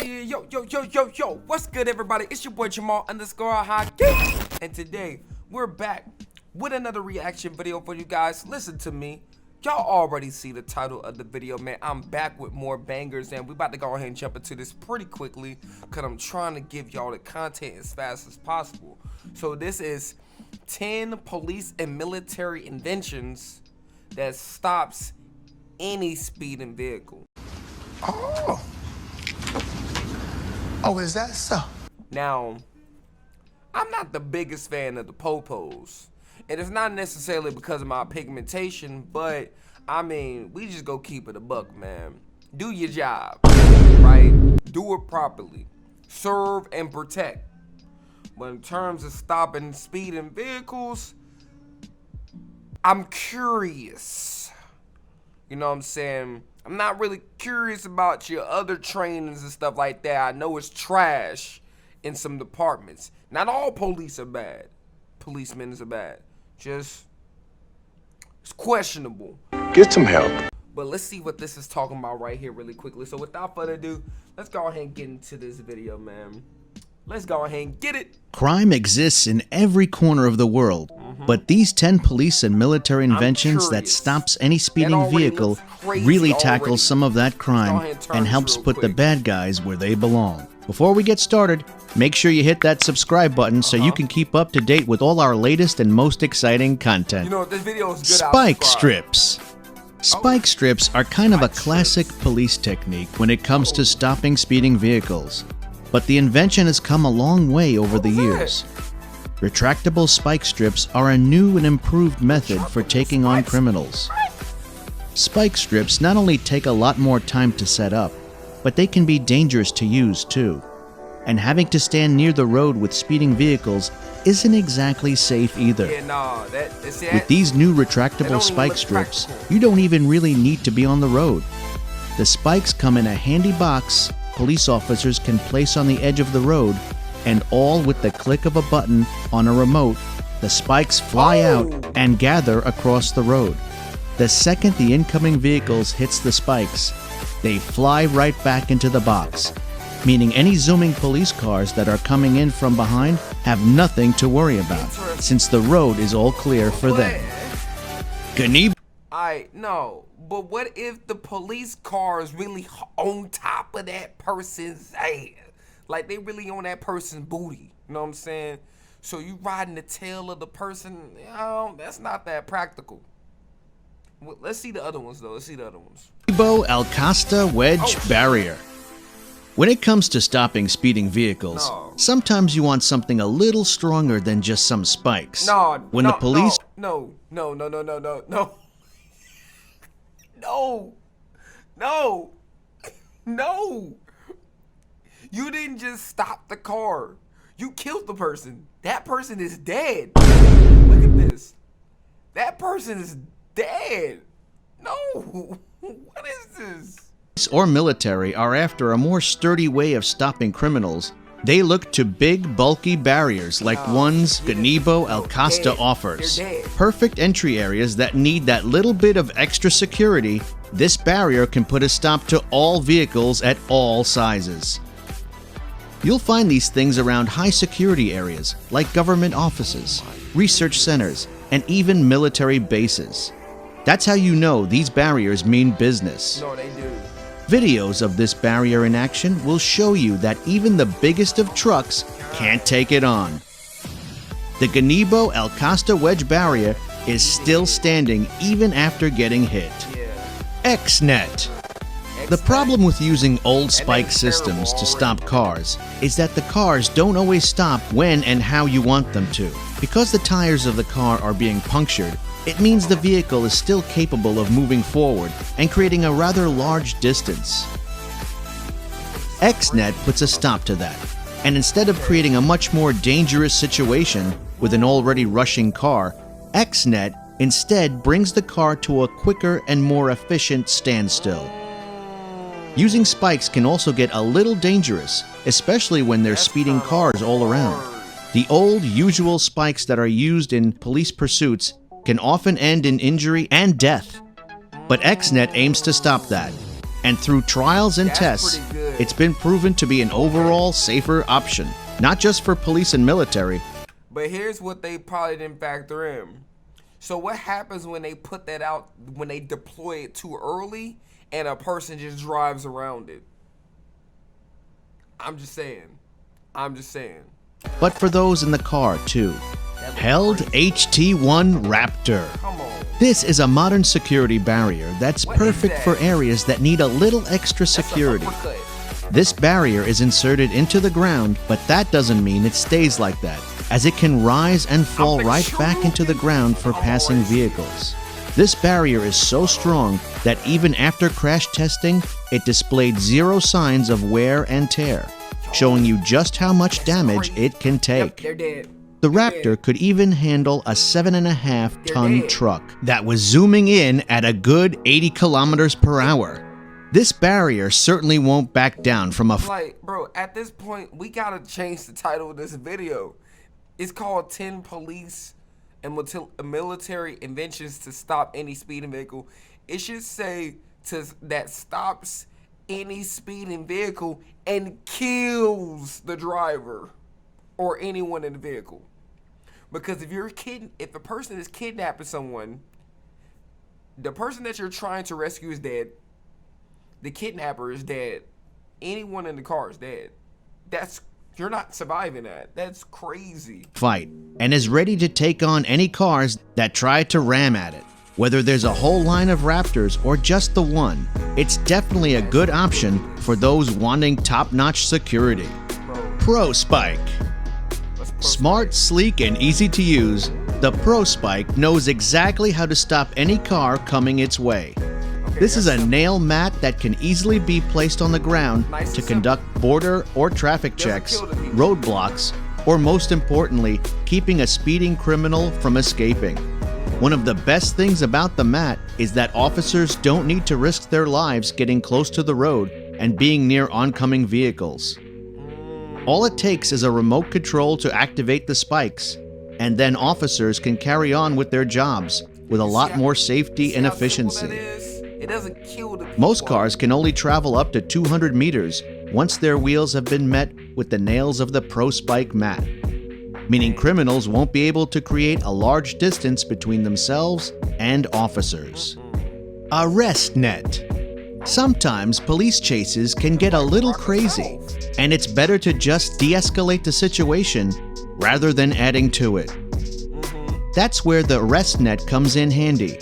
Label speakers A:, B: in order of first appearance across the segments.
A: Yo, what's good, everybody? It's your boy Jamal _Haki, and today we're back with another reaction video for you guys. Listen to me, y'all already see the title of the video, man. I'm back with more bangers, and we about to go ahead and jump into this pretty quickly because I'm trying to give y'all the content as fast as possible. So this is 10 police and military inventions that stops any speeding vehicle.
B: Oh, is that so?
A: Now, I'm not the biggest fan of the popos, and it's not necessarily because of my pigmentation, but I mean, we just go keep it a buck, man. Do your job, right? Do it properly. Serve and protect. But in terms of stopping speeding vehicles, I'm curious. You know what I'm saying? I'm not really curious about your other trainings and stuff like that. I know it's trash in some departments. Not all police are bad. Policemen are bad. Just, it's questionable.
B: Get some help.
A: But let's see what this is talking about right here really quickly. So without further ado, let's go ahead and get into this video, man. Let's go ahead and get it.
C: Crime exists in every corner of the world, but these 10 police and military inventions that stops any speeding vehicle really tackles some of that crime and helps put the bad guys where they belong. Before we get started, make sure you hit that subscribe button so you can keep up to date with all our latest and most exciting content.
A: You know, if this video is good,
C: Spike strips. Spike strips are kind of a classic police technique when it comes to stopping speeding vehicles. But the invention has come a long way over the years. Retractable spike strips are a new and improved method for taking on criminals. Spike strips not only take a lot more time to set up, but they can be dangerous to use too. And having to stand near the road with speeding vehicles isn't exactly safe either. With these new retractable spike strips, you don't even really need to be on the road. The spikes come in a handy box police officers can place on the edge of the road, and all with the click of a button on a remote, the spikes fly out and gather across the road. The second the incoming vehicles hits the spikes, they fly right back into the box, meaning any zooming police cars that are coming in from behind have nothing to worry about, since the road is all clear for them.
A: No, but what if the police car is really on top of that person's ass? Like, they really on that person's booty, you know what I'm saying? So you riding the tail of the person, you know, that's not that practical. Well, let's see the other ones, though. Let's see the other ones.
C: Alcasta wedge barrier. When it comes to stopping speeding vehicles, sometimes you want something a little stronger than just some spikes. The police...
A: No. You didn't just stop the car. You killed the person. That person is dead. Look at this. That person is dead. No. What is this?
C: Or military are after a more sturdy way of stopping criminals. They look to big, bulky barriers like ones Alcasta offers. Perfect entry areas that need that little bit of extra security. This barrier can put a stop to all vehicles at all sizes. You'll find these things around high security areas like government offices, research centers, and even military bases. That's how you know these barriers mean business.
A: No, they do.
C: Videos of this barrier in action will show you that even the biggest of trucks can't take it on. The Alcasta wedge barrier is still standing even after getting hit. XNET. The problem with using old spike systems to stop cars is that the cars don't always stop when and how you want them to. Because the tires of the car are being punctured, it means the vehicle is still capable of moving forward and creating a rather large distance. XNET puts a stop to that, and instead of creating a much more dangerous situation with an already rushing car, XNET instead brings the car to a quicker and more efficient standstill. Using spikes can also get a little dangerous, especially when there's speeding cars all around. The old usual spikes that are used in police pursuits can often end in injury and death. But XNET aims to stop that. And through trials and
A: That's
C: tests,
A: pretty good.
C: it's been proven to be an overall safer option, not just for police and military.
A: But here's what they probably didn't factor in. So what happens when they put that out, when they deploy it too early and a person just drives around it? I'm just saying.
C: But for those in the car, too. Held HT1 Raptor.
A: Come on.
C: This is a modern security barrier that's
A: What is
C: perfect
A: that?
C: for areas that need a little extra security.
A: That's an uppercut.
C: This barrier is inserted into the ground, but that doesn't mean it stays like that, as it can rise and fall
A: think
C: right
A: so.
C: back into the ground for passing vehicles. This barrier is so strong that even after crash testing, it displayed 0 signs of wear and tear, showing you just how much damage it can
A: Yep,
C: take.
A: they're dead.
C: The Raptor could even handle a 7.5-ton
A: They're dead.
C: truck that was zooming in at a good 80 kilometers per hour. This barrier certainly won't back down from a
A: Like, bro, at this point, we gotta change the title of this video. It's called 10 Police and Military Inventions to Stop Any Speeding Vehicle. It should say that stops any speeding vehicle and kills the driver or anyone in the vehicle. Because if a person is kidnapping someone, the person that you're trying to rescue is dead. The kidnapper is dead. Anyone in the car is dead. You're not surviving that. That's crazy.
C: fight and is ready to take on any cars that try to ram at it. Whether there's a whole line of Raptors or just the one, it's definitely a good option for those wanting top-notch security. ProSpike. Smart, sleek, and easy to use, the ProSpike knows exactly how to stop any car coming its way. This is a nail mat that can easily be placed on the ground
A: Nice
C: to
A: and
C: conduct border or traffic checks, roadblocks, or most importantly, keeping a speeding criminal from escaping. One of the best things about the mat is that officers don't need to risk their lives getting close to the road and being near oncoming vehicles. All it takes is a remote control to activate the spikes, and then officers can carry on with their jobs with a lot more safety and efficiency.
A: It doesn't kill the people.
C: Most cars can only travel up to 200 meters once their wheels have been met with the nails of the ProSpike mat, meaning criminals won't be able to create a large distance between themselves and officers. Arrest net. Sometimes police chases can get a little crazy, and it's better to just de-escalate the situation rather than adding to it. That's where the arrest net comes in handy.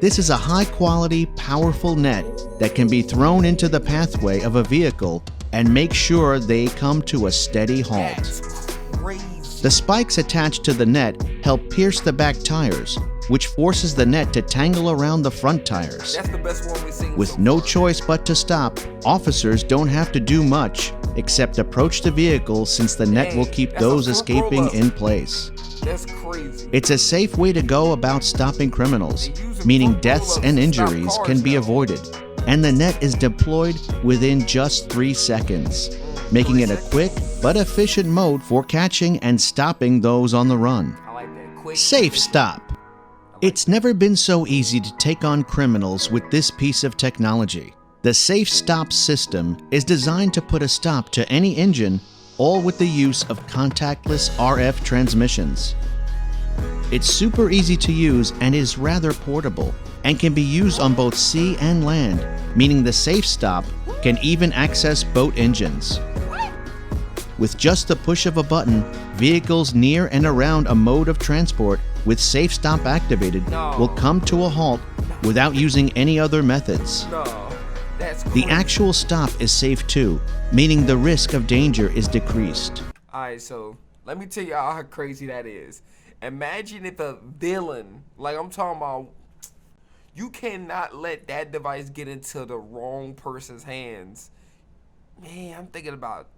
C: This is a high-quality, powerful net that can be thrown into the pathway of a vehicle and make sure they come to a steady halt.
A: That's crazy.
C: The spikes attached to the net help pierce the back tires, which forces the net to tangle around the front tires.
A: That's the best one we've seen.
C: With no choice but to stop, officers don't have to do much except approach the vehicle, since the net will keep those escaping in place.
A: That's crazy.
C: It's a safe way to go about stopping criminals, meaning deaths and injuries can be avoided, and the net is deployed within just 3 seconds, making it a quick but efficient mode for catching and stopping those on the run.
A: I like that. Quick.
C: Safe stop. It's never been so easy to take on criminals with this piece of technology. The Safe Stop system is designed to put a stop to any engine, all with the use of contactless RF transmissions. It's super easy to use and is rather portable, and can be used on both sea and land, meaning the Safe Stop can even access boat engines. With just the push of a button, vehicles near and around a mode of transport with Safe Stop activated will come to a halt without using any other methods.
A: No, that's
C: The
A: crazy.
C: actual stop is safe too, meaning the risk of danger is decreased.
A: Alright, so let me tell y'all how crazy that is. Imagine if a villain, like I'm talking about, you cannot let that device get into the wrong person's hands. Man, I'm thinking about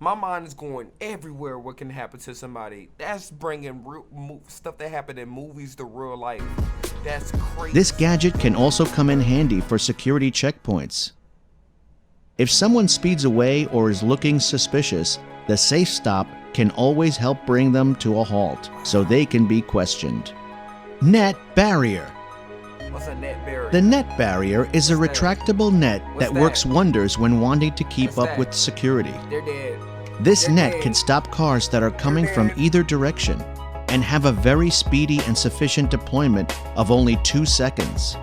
A: my mind is going everywhere. What can happen to somebody? That's bringing stuff that happened in movies to real life. That's crazy.
C: This gadget can also come in handy for security checkpoints. If someone speeds away or is looking suspicious, the Safe Stop can always help bring them to a halt so they can be questioned. Net barrier.
A: What's a net barrier?
C: The net barrier is a retractable net that works wonders when wanting to keep up with security.
A: They're dead.
C: This net can stop cars that are coming from either direction and have a very speedy and sufficient deployment of only 2 seconds.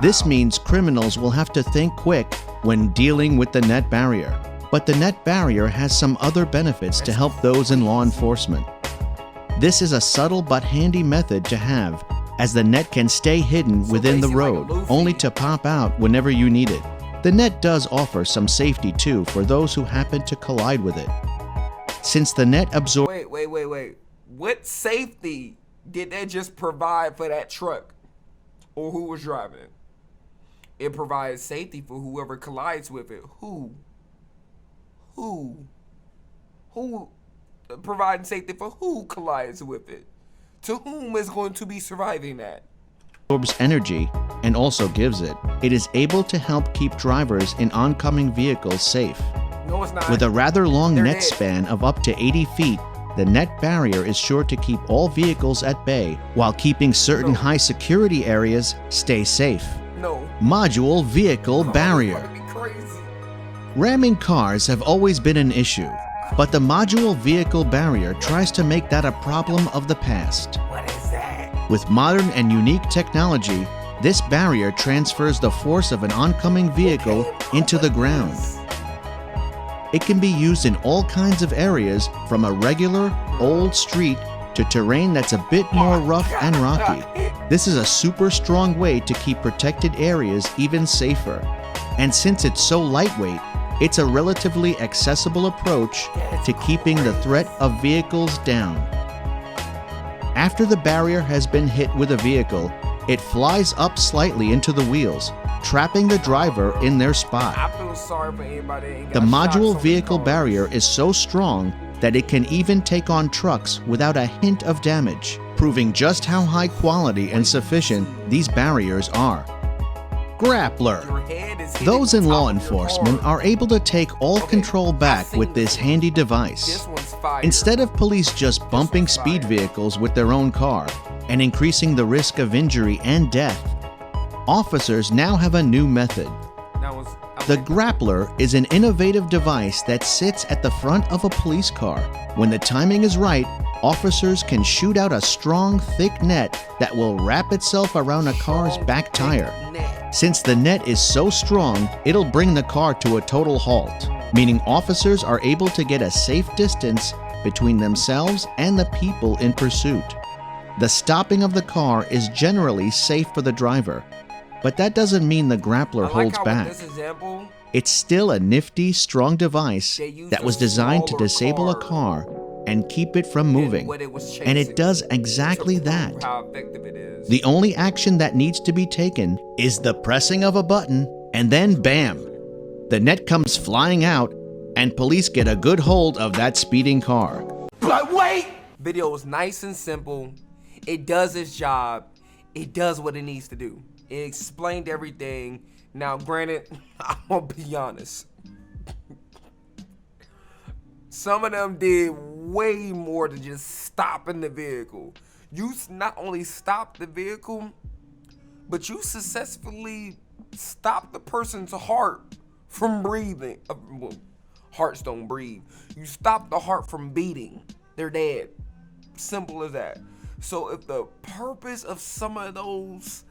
C: This means criminals will have to think quick when dealing with the net barrier. But the net barrier has some other benefits to help those in law enforcement. This is a subtle but handy method to have, as the net can stay hidden within the road, only to pop out whenever you need it. The net does offer some safety too for those who happen to collide with it. Since the net absorbs...
A: Wait. What safety did that just provide for that truck? Or who was driving it? It provides safety for whoever collides with it. Who providing safety for who collides with it? To whom is going to be surviving that?
C: Absorbs energy and also gives it. It is able to help keep drivers in oncoming vehicles safe.
A: No, it's not.
C: With a rather long net
A: dead.
C: span of up to 80 feet, the net barrier is sure to keep all vehicles at bay while keeping certain high security areas stay safe.
A: No.
C: Module vehicle barrier.
A: That'd be crazy.
C: Ramming cars have always been an issue, but the module vehicle barrier tries to make that a problem of the past.
A: What is that?
C: With modern and unique technology, this barrier transfers the force of an oncoming vehicle into the ground. It can be used in all kinds of areas, from a regular, old street to terrain that's a bit more rough and rocky. This is a super strong way to keep protected areas even safer. And since it's so lightweight, it's a relatively accessible approach to keeping the threat of vehicles down. After the barrier has been hit with a vehicle, it flies up slightly into the wheels, trapping the driver in their spot.
A: I feel sorry for anybody that ain't
C: The
A: got shot
C: module
A: so many
C: vehicle
A: cars.
C: barrier is so strong that it can even take on trucks without a hint of damage, proving just how high quality and sufficient these barriers are. Grappler.
A: Your head is hitting
C: Those in
A: the
C: law
A: top of your
C: enforcement
A: car.
C: are able to take all control back with this handy device.
A: This one's fire.
C: Instead of police just bumping speed vehicles with their own car and increasing the risk of injury and death, officers now have a new method.
A: That was,
C: The Grappler is an innovative device that sits at the front of a police car. When the timing is right, officers can shoot out a strong, thick net that will wrap itself around a car's back tire. Since the net is so strong, it'll bring the car to a total halt, meaning officers are able to get a safe distance between themselves and the people in pursuit. The stopping of the car is generally safe for the driver, but that doesn't mean the Grappler holds back.
A: This example,
C: It's still a nifty, strong device
A: they used
C: that was
A: a
C: designed to
A: smaller
C: disable a car and keep it from
A: than
C: moving,
A: what it was
C: and it
A: chasing
C: does
A: to
C: exactly
A: prove
C: that.
A: How effective it is.
C: The only action that needs to be taken is the pressing of a button, and then bam! The net comes flying out, and police get a good hold of that speeding car.
A: But wait! Video is nice and simple. It does its job. It does what it needs to do. It explained everything. Now, granted, I'm gonna be honest. Some of them did way more than just stopping the vehicle. You not only stopped the vehicle, but you successfully stopped the person's heart from breathing. Well, hearts don't breathe. You stopped the heart from beating. They're dead. Simple as that. So if the purpose of some of those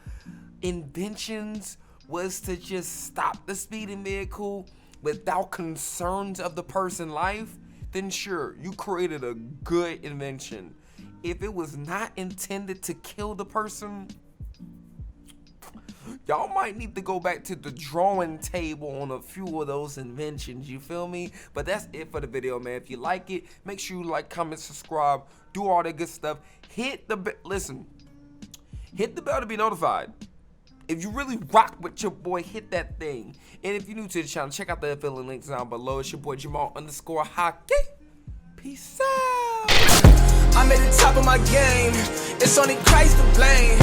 A: inventions was to just stop the speeding vehicle without concerns of the person's life, then sure, you created a good invention. If it was not intended to kill the person, y'all might need to go back to the drawing table on a few of those inventions, you feel me? But that's it for the video, man. If you like it, make sure you like, comment, subscribe, do all that good stuff. Hit the bell to be notified. If you really rock with your boy, hit that thing. And if you're new to the channel, check out the affiliate links down below. It's your boy Jamal _Haki. Peace out.
D: I'm at the top of my game. It's only Christ to blame.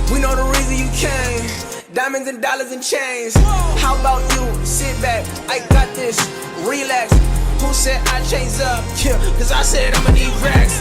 D: We know the reason you came. Diamonds and dollars and chains. How about you? Sit back. I got this. Relax. Who said I changed up? Yeah, cause I said I'ma need racks.